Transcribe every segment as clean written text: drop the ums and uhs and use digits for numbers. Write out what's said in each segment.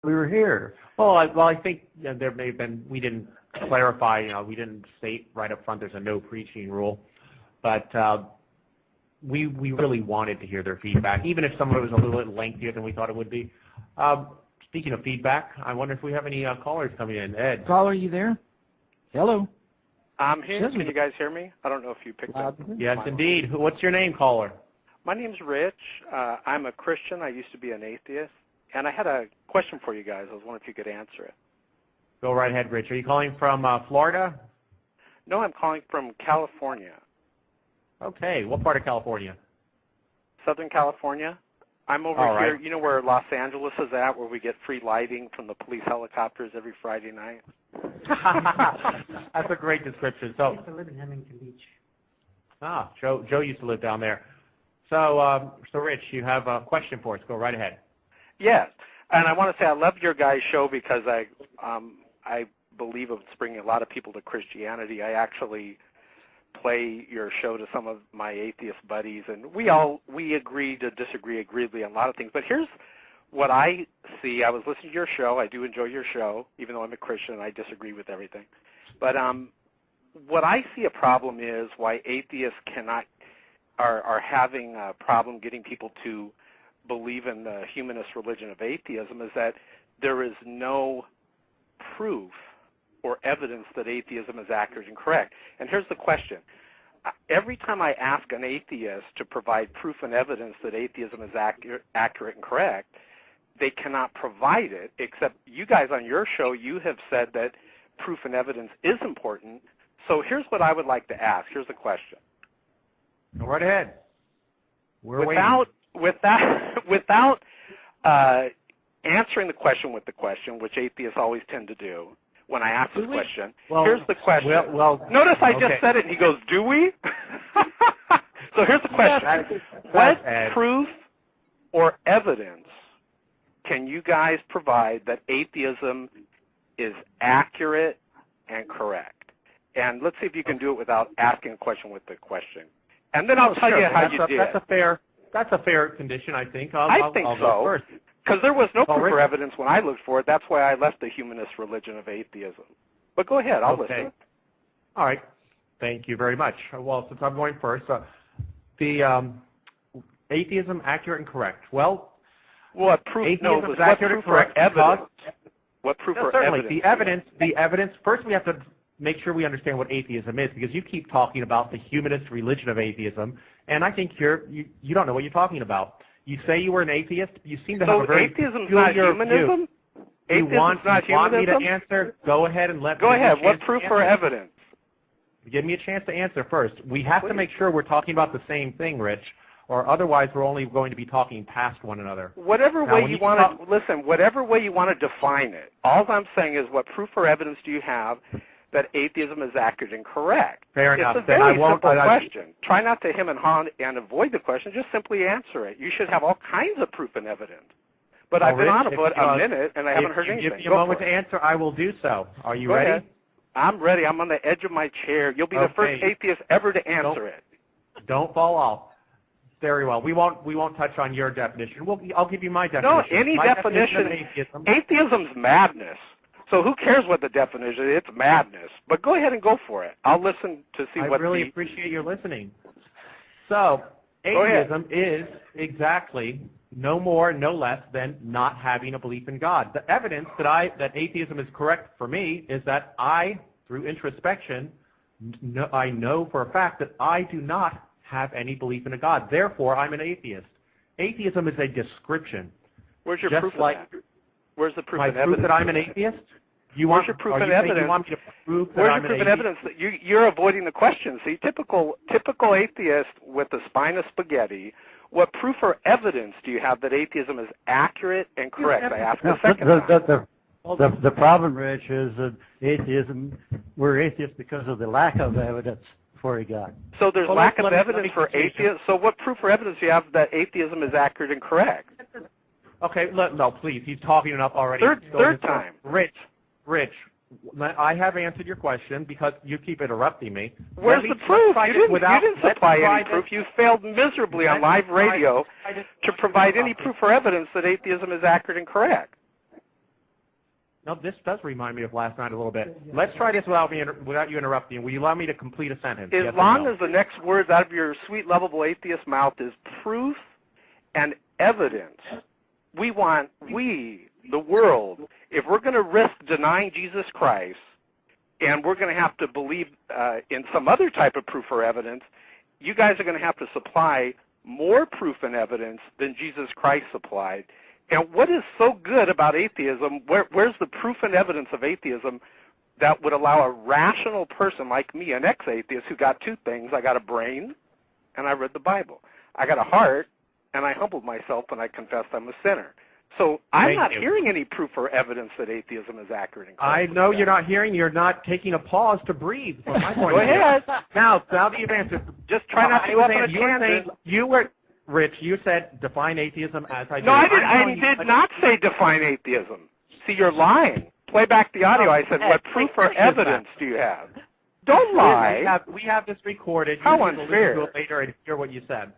we were here. Well, I think there may have been, we didn't clarify, we didn't state right up front there's a no preaching rule, but we really wanted to hear their feedback, even if some of it was a little bit lengthier than we thought it would be. Speaking of feedback, I wonder if we have any callers coming in. Ed. Caller, are you there? Hello. I'm here. Can you guys hear me? I don't know if you picked up. Yes, indeed. What's your name, caller? My name's Rich. I'm a Christian. I used to be an atheist. And I had a question for you guys. I was wondering if you could answer it. Go right ahead, Rich. Are you calling from Florida? No, I'm calling from California. Okay. What part of California? Southern California. I'm over here. Right. You know where Los Angeles is at, where we get free lighting from the police helicopters every Friday night? That's a great description. So, I used to live in Hemington Beach. Ah, Joe used to live down there. So, Rich, you have a question for us. Go right ahead. Yes, and I want to say I love your guys' show because I believe it's bringing a lot of people to Christianity. I actually play your show to some of my atheist buddies, and we agree to disagree agreeably on a lot of things. But here's what I see. I was listening to your show. I do enjoy your show, even though I'm a Christian and I disagree with everything. But what I see a problem is why atheists are having a problem getting people to believe in the humanist religion of atheism is that there is no proof or evidence that atheism is accurate and correct. And here's the question. Every time I ask an atheist to provide proof and evidence that atheism is accurate and correct, they cannot provide it, except you guys on your show, you have said that proof and evidence is important. So here's what I would like to ask. Here's the question. Go right ahead. Without answering the question with the question, which atheists always tend to do when I ask this question, here's the question. Notice I just said it, and he goes, do we? So here's the question. What proof or evidence can you guys provide that atheism is accurate and correct? And let's see if you can do it without asking a question with the question. And then I'll tell you how you did. That's a fair condition, I think. I think so, because there was no proof or evidence when I looked for it. That's why I left the humanist religion of atheism. But go ahead, I'll listen. All right. Thank you very much. Well, since I'm going first, the atheism accurate and correct. Well, what proof? No, was accurate and correct evidence? What proof or certainly evidence? The evidence. First, we have to make sure we understand what atheism is, because you keep talking about the humanist religion of atheism, and I think you don't know what you're talking about. You say you were an atheist. You seem to have a very atheism's not humanism? Atheism's not humanism? You want me to answer? Go ahead and let me. Go ahead. What proof or evidence? Give me a chance to answer first. We have to make sure we're talking about the same thing, Rich, or otherwise we're only going to be talking past one another. Whatever way you want to, listen, whatever way you want to define it, all I'm saying is what proof or evidence do you have that atheism is accurate and correct? Fair enough. It's a very simple question. Try not to hem and haw and avoid the question. Just simply answer it. You should have all kinds of proof and evidence. But I've been on about a minute, and I haven't heard anything. If you give me a moment to answer, I will do so. Are you ready? Ahead. I'm ready. I'm on the edge of my chair. You'll be the first atheist ever to answer it. Don't fall off. Very well. We won't touch on your definition. I'll give you my definition. No, any definition. Atheism's madness. So who cares what the definition is? It's madness. But go ahead and go for it. I'll listen to see what. I really appreciate your listening. So atheism is exactly no more, no less than not having a belief in God. The evidence that atheism is correct for me is that through introspection, I know for a fact that I do not have any belief in a God. Therefore, I'm an atheist. Atheism is a description. Where's your proof of that? Where's the proof and evidence? Proof that I'm an atheist? Where's your proof and evidence? You want me to prove that Where's I'm your proof an and evidence that you're avoiding the question? See, typical atheist with the spine of spaghetti. What proof or evidence do you have that atheism is accurate and correct? I asked a second time. The problem, Rich, is that we're atheists because of the lack of evidence for a God. So there's lack of evidence for atheists. So what proof or evidence do you have that atheism is accurate and correct? Okay, no, please. He's talking enough already. Third time. Rich, I have answered your question because you keep interrupting me. Where's the proof? You didn't supply any proof. You failed miserably on live radio to provide any proof or evidence that atheism is accurate and correct. No, this does remind me of last night a little bit. Let's try this without you interrupting. Will you allow me to complete a sentence? As Yes or long no? as the next words out of your sweet, lovable atheist mouth is proof and evidence, we, the world, if we're going to risk denying Jesus Christ, and we're going to have to believe in some other type of proof or evidence, you guys are going to have to supply more proof and evidence than Jesus Christ supplied. And what is so good about atheism, where's the proof and evidence of atheism that would allow a rational person like me, an ex-atheist, who got two things? I got a brain, and I read the Bible. I got a heart, and I humbled myself, and I confessed I'm a sinner. So I'm not hearing any proof or evidence that atheism is accurate and correct. I know you're not hearing. You're not taking a pause to breathe. From my point Go of view. ahead. Now that you've answered, Just try not to go off on a tangent. You were, Rich, you said define atheism as I did. No, I did not say define atheism. See, you're lying. Play back the audio. I said, what proof or evidence do you have? Don't lie. We have this recorded. How You can unfair. listen to it later and hear what you said.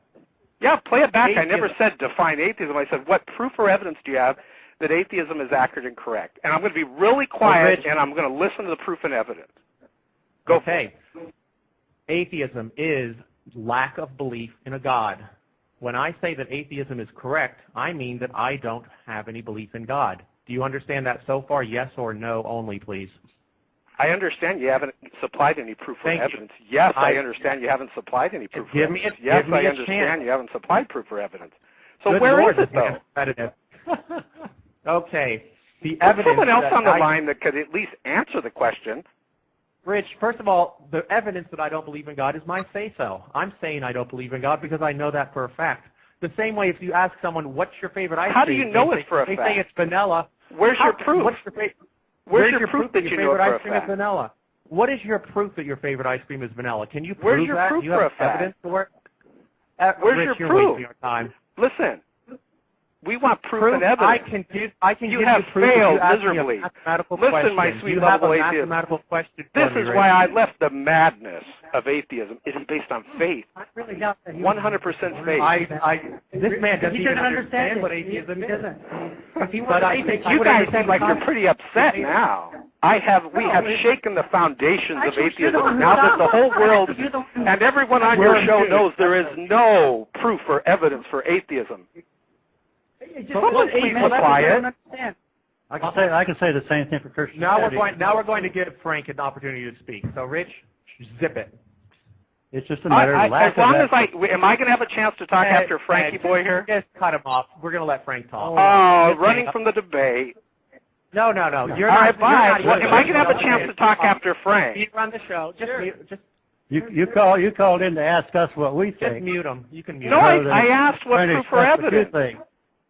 Yeah, play it back. Atheism. I never said define atheism. I said, what proof or evidence do you have that atheism is accurate and correct? And I'm going to be really quiet, Rich, and I'm going to listen to the proof and evidence. Go for it. Atheism is lack of belief in a God. When I say that atheism is correct, I mean that I don't have any belief in God. Do you understand that so far? Yes or no only, please. I understand you haven't supplied any proof or Thank you. evidence. Yes, I understand you haven't supplied any proof or Give me evidence. a- Yes, give me I a understand chance. you haven't supplied proof or evidence. So Good where Lord, is it, this though? man is repetitive. Okay. The There's evidence someone else that on the I- line that could at least answer the question. Rich, first of all, the evidence that I don't believe in God is my say-so. I'm saying I don't believe in God because I know that for a fact. The same way if you ask someone, what's your favorite ice cream? How do you know they it's for a They fact? say it's vanilla. Where's your proof? What's your favorite? Where's your proof that your you know favorite it for a ice cream is fact? vanilla? What is your proof that your favorite ice cream is vanilla? Can you prove Where's your that? proof Do you for have a fact? evidence for it? Where's Rich, your you're proof? wasting your time. Listen, we want proof and evidence. I can You give have you proof if failed you ask me a miserably. mathematical Listen, question. my sweet you have a lovable atheist. mathematical question This for me, is Rich. why I left the madness of atheism. It is based on faith, I really doubt that he 100% faith. This man doesn't He even doesn't understand understand what it. atheism He is. doesn't. If he But was I atheist, think I You would guys understand seem like the you're concept. pretty upset now. We have shaken the foundations of Actually, you're the atheism. one who Now that the whole world You're the one who- and everyone on your show knows there is no proof or evidence for atheism. Someone please be quiet. I can say the same thing for Christianity. Now we're going to give Frank an opportunity to speak. So, Rich, zip it. It's just a matter of lack As long as of am I going to have a chance to talk after Frankie boy here? Just cut him off. We're going to let Frank talk. Oh, running from the debate. No. You're All not. right, bye. You're Well, not am I going to have a chance to talk after Frank? You run the show. Just you called in to ask us what we think. mute him. You can mute No, him. I asked what Trying to proof or express what you evidence. think.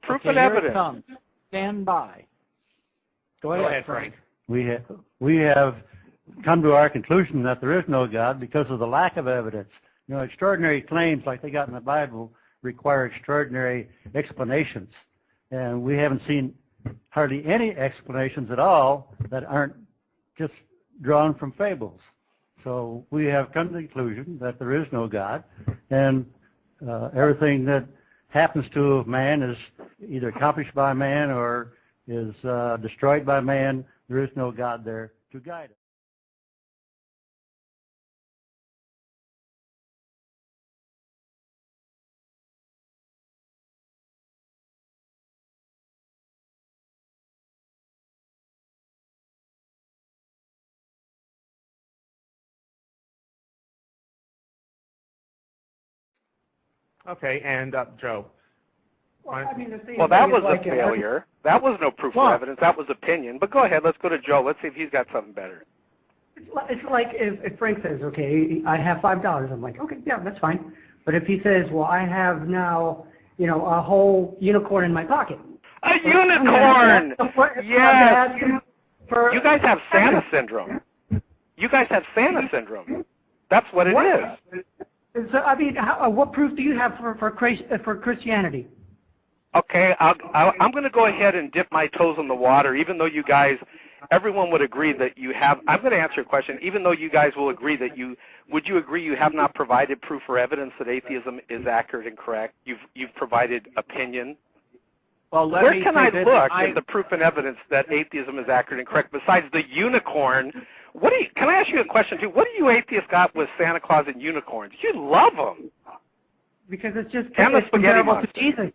Proof Okay, and here it evidence. comes. Stand by. Go ahead, Frank. We have come to our conclusion that there is no God because of the lack of evidence. You know, extraordinary claims like they got in the Bible require extraordinary explanations. And we haven't seen hardly any explanations at all that aren't just drawn from fables. So we have come to the conclusion that there is no God, and everything that happens to man is either accomplished by man or is destroyed by man. There is no God there to guide us. Okay, and Joe. Well, that was a failure. That was no proof or evidence. That was opinion. But go ahead. Let's go to Joe. Let's see if he's got something better. It's like if Frank says, okay, I have $5. I'm like, okay, yeah, that's fine. But if he says, well, I have now, a whole unicorn in my pocket. A unicorn! Yes! You guys have Santa syndrome. You guys have Santa syndrome. That's what it is. So, I mean, what proof do you have for Christianity? Okay, I'm going to go ahead and dip my toes in the water, even though you guys, everyone would agree that you have, I'm going to answer your question, even though you guys will agree that would you agree you have not provided proof or evidence that atheism is accurate and correct? You've provided opinion? Well, where can I look at the proof and evidence that atheism is accurate and correct besides the unicorn? Can I ask you a question too? What do you atheists got with Santa Claus and unicorns? You love them. Because it's just And the it's spaghetti comparable monster. to Jesus.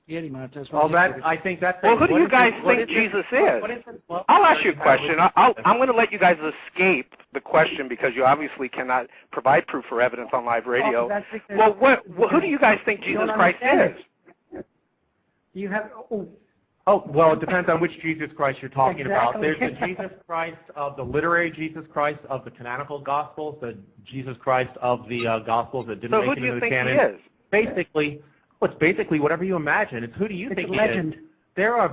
Spaghetti monster. Well, I think that's. Well, who do you guys think Jesus is? I'll ask you a question. I'm going to let you guys escape the question because you obviously cannot provide proof or evidence on live radio. Well, who do you guys think Jesus Christ is? You have Oh, well, it depends on which Jesus Christ you're talking about. Exactly. There's the Jesus Christ of the literary Jesus Christ of the canonical Gospels, the Jesus Christ of the Gospels that didn't So who make it do you into the think he canon. is? Basically, well, it's basically whatever you imagine. It's who do you It's think a he legend. is? There are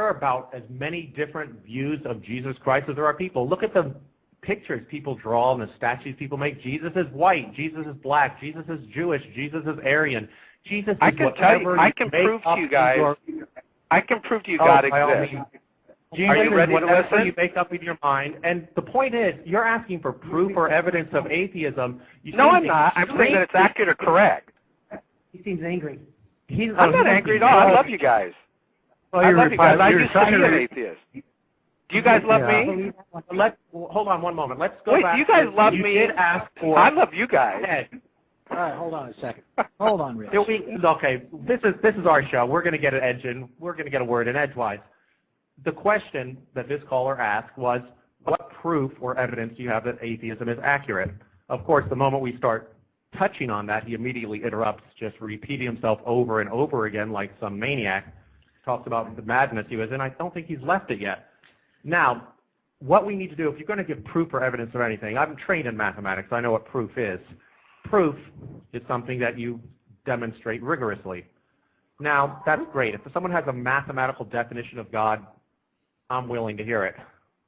about as many different views of Jesus Christ as there are people. Look at the pictures people draw and the statues people make. Jesus is white. Jesus is black. Jesus is Jewish. Jesus is Aryan. Jesus is I can tell you. whatever I can make prove to up you guys. I can prove to you God by all exists. means. Are Jesus you ready is to whatever listen? you make up in your mind. And the point is, you're asking for proof or evidence of atheism. No, I'm not. I'm saying that it's accurate or correct. he seems angry. I'm not angry at all. I love you guys. I love you guys. I used to be an atheist. Do you guys love me? Hold on one moment. Let's go Wait, back. do you guys love you me? Did ask for I love you guys. Ed. All right, hold on a second. Hold on, Rich. Okay, this is our show. We're going to get an edge in. We're going to get a word in edgewise. The question that this caller asked was, what proof or evidence do you have that atheism is accurate? Of course, the moment we start touching on that, he immediately interrupts, just repeating himself over and over again like some maniac. Talks about the madness he was in. I don't think he's left it yet. Now, what we need to do, if you're going to give proof or evidence of anything, I'm trained in mathematics. I know what proof is. Proof is something that you demonstrate rigorously. Now, that's great. If someone has a mathematical definition of God, I'm willing to hear it.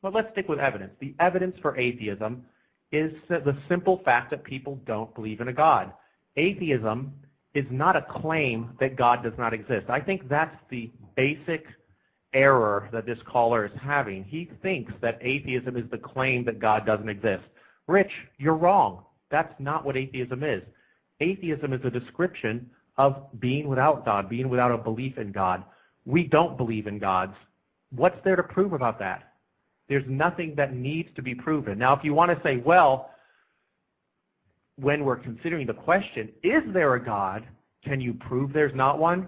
But let's stick with evidence. The evidence for atheism is the simple fact that people don't believe in a God. Atheism is not a claim that God does not exist. I think that's the basic error that this caller is having. He thinks that atheism is the claim that God doesn't exist. Rich, you're wrong. That's not what atheism is. Atheism is a description of being without God, being without a belief in God. We don't believe in gods. What's there to prove about that? There's nothing that needs to be proven. Now, if you want to say, well, when we're considering the question, is there a God, can you prove there's not one?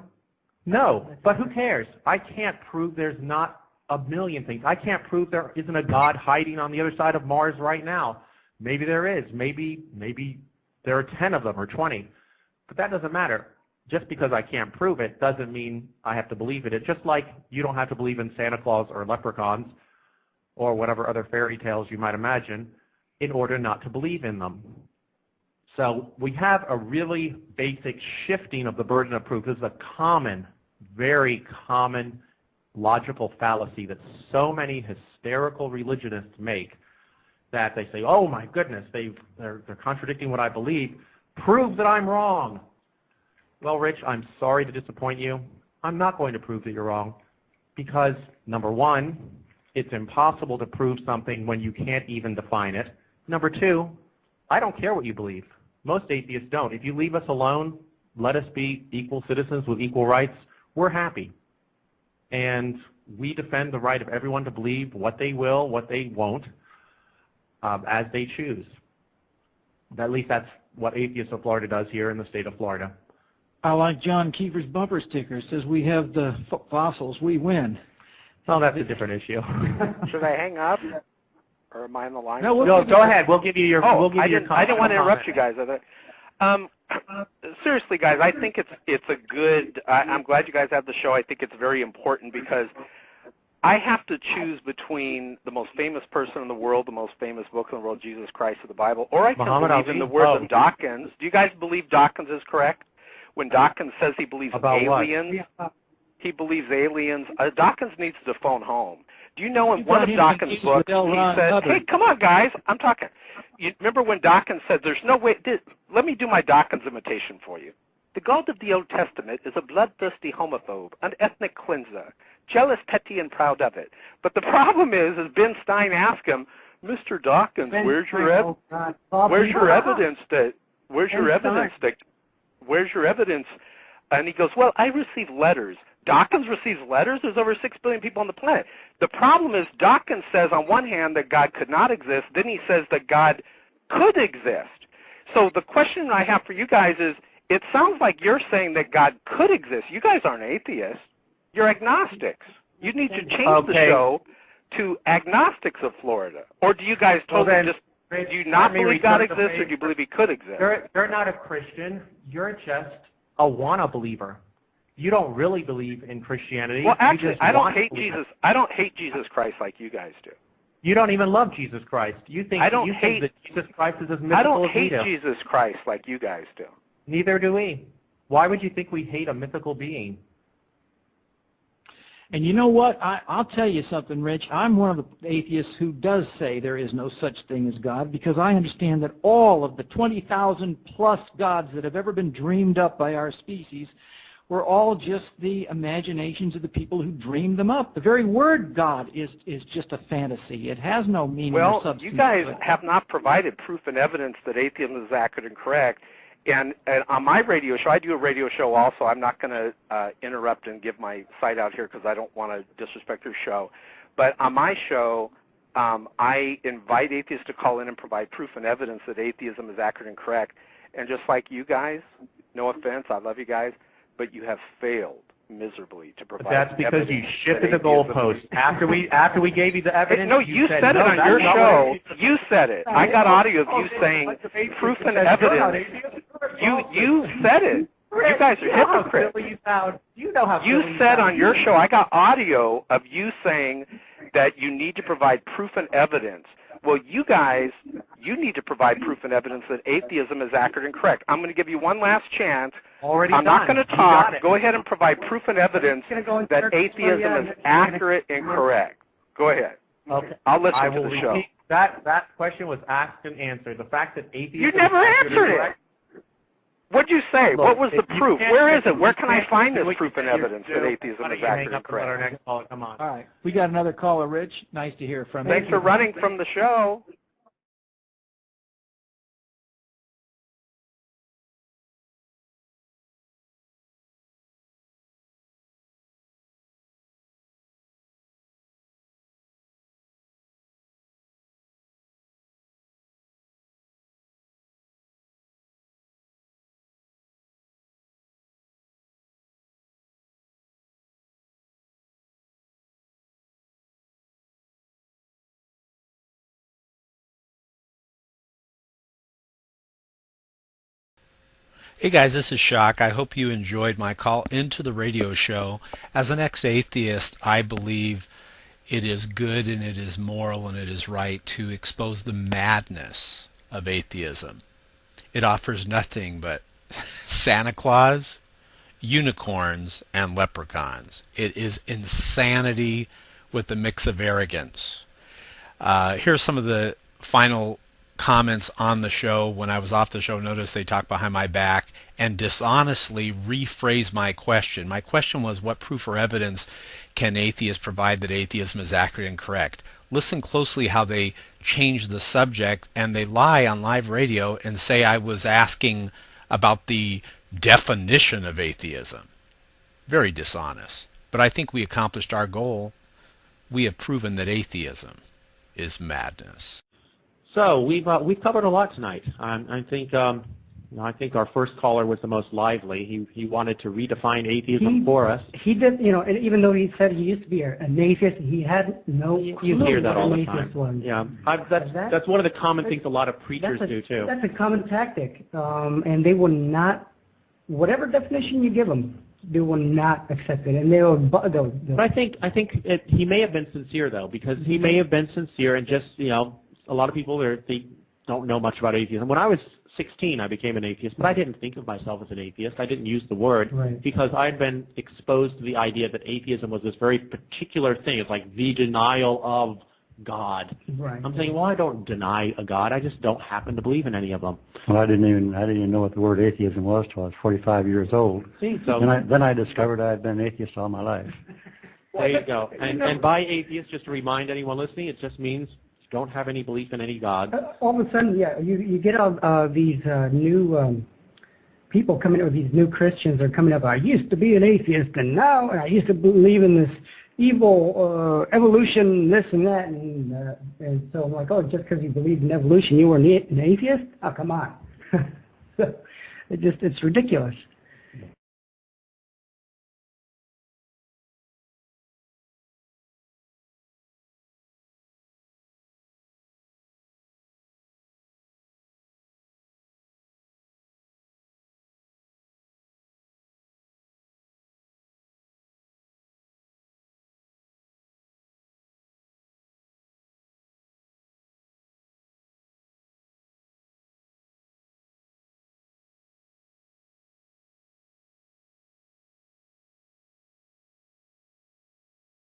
No, but who cares? I can't prove there's not a million things. I can't prove there isn't a God hiding on the other side of Mars right now. Maybe there is. Maybe there are 10 of them or 20. But that doesn't matter. Just because I can't prove it doesn't mean I have to believe it. It's just like you don't have to believe in Santa Claus or leprechauns or whatever other fairy tales you might imagine in order not to believe in them. So we have a really basic shifting of the burden of proof. This is a common, very common logical fallacy that so many hysterical religionists make, that they say, oh my goodness, they're contradicting what I believe. Prove that I'm wrong. Well, Rich, I'm sorry to disappoint you. I'm not going to prove that you're wrong because, number one, it's impossible to prove something when you can't even define it. Number two, I don't care what you believe. Most atheists don't. If you leave us alone, let us be equal citizens with equal rights, we're happy. And we defend the right of everyone to believe what they will, what they won't, as they choose. At least that's what Atheists of Florida does here in the state of Florida. I like John Keefer's bumper sticker. It says, we have the fossils, we win. Well, that's a different issue. Should I hang up? Or am I on the line? No, No, go ahead. We'll give you your. Oh, we'll give I you your didn't. I didn't want to interrupt you comment. guys. Seriously, guys, I think it's a good. I'm glad you guys have the show. I think it's very important because I have to choose between the most famous person in the world, the most famous book in the world, Jesus Christ of the Bible, or I can Muhammad believe Ali? in the words Oh. of Dawkins. Do you guys believe Dawkins is correct? When Dawkins says he believes About what? aliens, he believes aliens. Dawkins needs to phone home. Do you know in You one got of him Dawkins' confused books, with L. he Ron says, Hubbard. hey, come on, guys, I'm talking. You remember when Dawkins said, there's no way, let me do my Dawkins imitation for you. The God of the Old Testament is a bloodthirsty homophobe, an ethnic cleanser, jealous, petty, and proud of it. But the problem is Ben Stein asked him, Mr. Dawkins, where's your evidence And he goes, well, I receive letters. Dawkins receives letters? There's over 6 billion people on the planet. The problem is Dawkins says on one hand that God could not exist, then he says that God could exist. So the question I have for you guys is, it sounds like you're saying that God could exist. You guys aren't atheists. You're agnostics. You need to change the show to agnostics of Florida. Or do you guys totally do you not believe God exists, or do you believe he could exist? You're not a Christian. You're just a wanna-believer. You don't really believe in Christianity. Well, actually, I don't hate Jesus. I don't hate Jesus Christ like you guys do. You don't even love Jesus Christ. You think that Jesus Christ is as mythical as we do. I don't hate Jesus Christ like you guys do. Neither do we. Why would you think we hate a mythical being? And you know what? I'll tell you something, Rich. I'm one of the atheists who does say there is no such thing as God, because I understand that all of the 20,000 plus gods that have ever been dreamed up by our species were all just the imaginations of the people who dreamed them up. The very word God is just a fantasy. It has no meaning or substance. Well, you guys have not provided proof and evidence that atheism is accurate and correct. And on my radio show, I do a radio show also. I'm not going to interrupt and give my site out here because I don't want to disrespect your show. But on my show, I invite atheists to call in and provide proof and evidence that atheism is accurate and correct. And just like you guys, no offense, I love you guys, but you have failed miserably to provide That's because you shifted the goalpost. After we gave you the evidence, no, you said it on your show. You said it. I got audio of you saying proof and evidence. You said it. You guys are hypocrites. You said on your show, I got audio of you saying that you need to provide proof and evidence. Well, you guys, you need to provide proof and evidence that atheism is accurate and correct. I'm going to give you one last chance. I'm not going to talk. Go ahead and provide proof and evidence that atheism is accurate and correct. Go ahead. Okay. I'll listen to the show. That question was asked and answered. The fact that atheism You never answered it. What'd you say? What was the proof? Where is it? Where can I find this proof and evidence that atheism is accurate and correct? Our next call. Come on. All right. We got another caller, Rich. Nice to hear from you. Thanks for running from the show. Hey guys, this is Shock. I hope you enjoyed my call into the radio show. As an ex-atheist, I believe it is good and it is moral and it is right to expose the madness of atheism. It offers nothing but Santa Claus, unicorns, and leprechauns. It is insanity with a mix of arrogance. Here's some of the final comments on the show. When I was off the show, notice they talked behind my back and dishonestly rephrased my question. My question was, what proof or evidence can atheists provide that atheism is accurate and correct? Listen closely how they change the subject, and they lie on live radio and say I was asking about the definition of atheism. Very dishonest. But I think we accomplished our goal. We have proven that atheism is madness. So we've covered a lot tonight. I think our first caller was the most lively. He wanted to redefine atheism for us. He did, and even though he said he used to be an atheist, he had no clue You hear that what all an the atheist time. was. Yeah, that's one of the common things a lot of preachers do too. That's a common tactic, and they will not, whatever definition you give them, they will not accept it, and they'll. But I think he may have been sincere though, because he may have been sincere and just a lot of people they don't know much about atheism. When I was 16, I became an atheist, but I didn't think of myself as an atheist. I didn't use the word because I'd been exposed to the idea that atheism was this very particular thing. It's like the denial of God. Right. I'm saying, well, I don't deny a God. I just don't happen to believe in any of them. Well, I didn't even know what the word atheism was till I was 45 years old. See, so Then I discovered I had been an atheist all my life. there you go. And by atheist, just to remind anyone listening, it just means don't have any belief in any God. All of a sudden, you get all these new people coming up with these new Christians are coming up, I used to be an atheist and now I used to believe in this evil evolution, this and that, and so I'm like, oh, just because you believed in evolution, you were an atheist? Oh, come on. It's ridiculous.